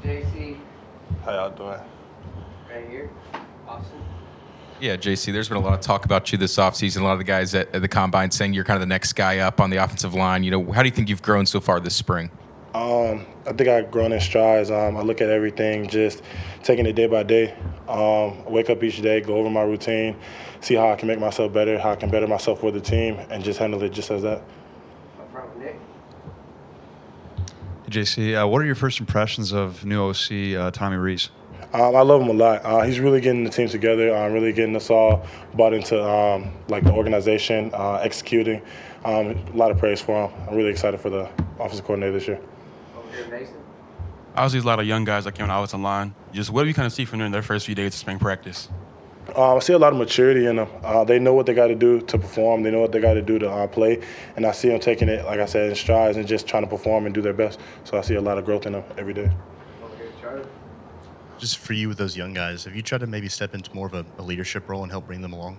JC. How y'all doing? Right here. Austin. Yeah, JC, there's been a lot of talk about you this offseason. A lot of the guys at the Combine saying you're kind of the next guy up on the offensive line. You know, how do you think you've grown so far this spring? I think I've grown in strides. I look at everything, just taking it day by day. I wake up each day, go over my routine, see how I can make myself better, how I can better myself for the team, and just handle it just as that. No problem, Nick. JC, what are your first impressions of new OC Tommy Rees? I love him a lot. He's really getting the team together, really getting us all bought into like the organization, executing. A lot of praise for him. I'm really excited for the offensive coordinator this year. Over here, Mason. Obviously, there's a lot of young guys that came on the offensive line. Just what do you kind of see from them in their first few days of spring practice? I see a lot of maturity in them. They know what they got to do to perform. They know what they got to do to play. And I see them taking it, like I said, in strides and just trying to perform and do their best. So I see a lot of growth in them every day. Over here, Charlie. Just for you with those young guys, have you tried to maybe step into more of a leadership role and help bring them along?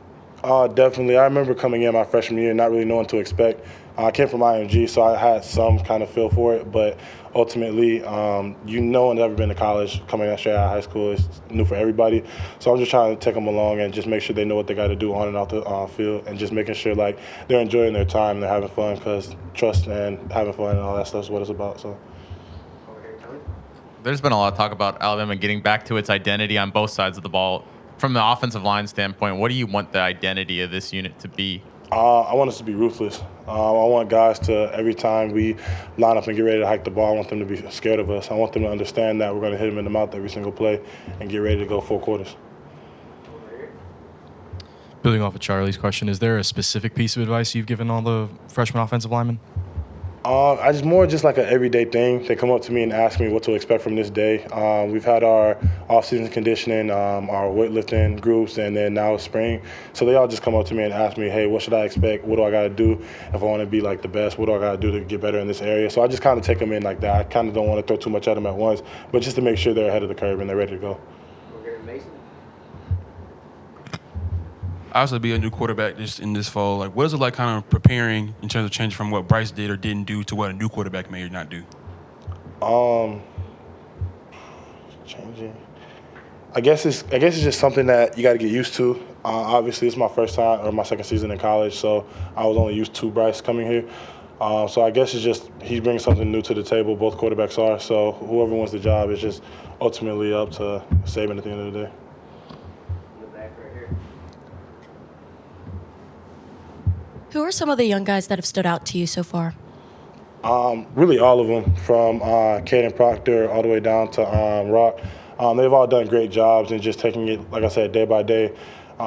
Definitely. I remember coming in my freshman year not really knowing what to expect. I came from IMG, so I had some kind of feel for it. But ultimately, no one's ever been to college. Coming straight out of high school is new for everybody. So I'm just trying to take them along and just make sure they know what they got to do on and off the field, and just making sure like they're enjoying their time and they're having fun, because trust and having fun and all that stuff is what it's about. So. Over here, Tony. There's been a lot of talk about Alabama getting back to its identity on both sides of the ball. From the offensive line standpoint, what do you want the identity of this unit to be? I want us to be ruthless. I want guys to, every time we line up and get ready to hike the ball, I want them to be scared of us. I want them to understand that we're going to hit them in the mouth every single play and get ready to go 4 quarters. Over here. Building off of Charlie's question, is there a specific piece of advice you've given all the freshman offensive linemen? I just more just like an everyday thing. They come up to me and ask me what to expect from this day. We've had our off-season conditioning, our weightlifting groups, and then now it's spring. So they all just come up to me and ask me, hey, what should I expect? What do I got to do if I want to be like the best? What do I got to do to get better in this area? So I just kind of take them in like that. I kind of don't want to throw too much at them at once, but just to make sure they're ahead of the curve and they're ready to go. Over here, Mason. Obviously, be a new quarterback just in this fall. Like, what is it like kind of preparing in terms of changing from what Bryce did or didn't do to what a new quarterback may or not do? Changing. I guess it's just something that you got to get used to. Obviously, it's my first time or my second season in college, so I was only used to Bryce coming here. So I guess it's just he's bringing something new to the table. Both quarterbacks are. So whoever wins the job is just ultimately up to Saban at the end of the day. In the back right here. Who are some of the young guys that have stood out to you so far? Really all of them, from Caden Proctor all the way down to Rock. They've all done great jobs and just taking it, like I said, day by day,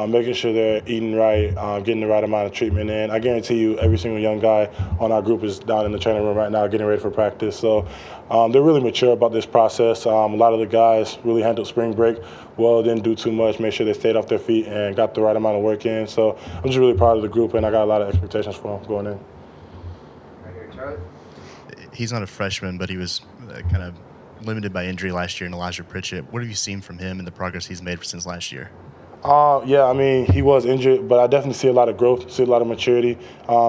making sure they're eating right, getting the right amount of treatment in. I guarantee you every single young guy on our group is down in the training room right now getting ready for practice. So they're really mature about this process. A lot of the guys really handled spring break well, didn't do too much, made sure they stayed off their feet and got the right amount of work in. So I'm just really proud of the group, and I got a lot of expectations for them going in. Right here, Charlie. He's not a freshman, but he was kind of limited by injury last year in Elijah Pritchett. What have you seen from him and the progress he's made since last year? Yeah, I mean, he was injured, but I definitely see a lot of growth, see a lot of maturity.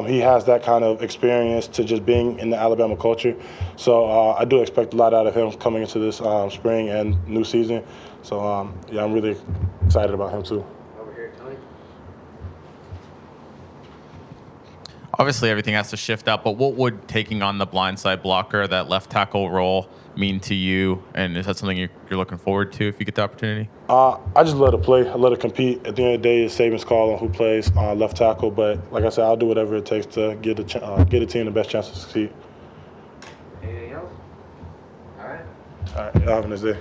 He has that kind of experience to just being in the Alabama culture. So I do expect a lot out of him coming into this spring and new season. So, yeah, I'm really excited about him too. Over here, Tony. Obviously, everything has to shift out, but what would taking on the blindside blocker, that left tackle role, mean to you? And is that something you're looking forward to if you get the opportunity? I just love to play. I love to compete. At the end of the day, it's Saban's call on who plays left tackle. But like I said, I'll do whatever it takes to give the team the best chance to succeed. Anything else? All right. All right, y'all have a nice day.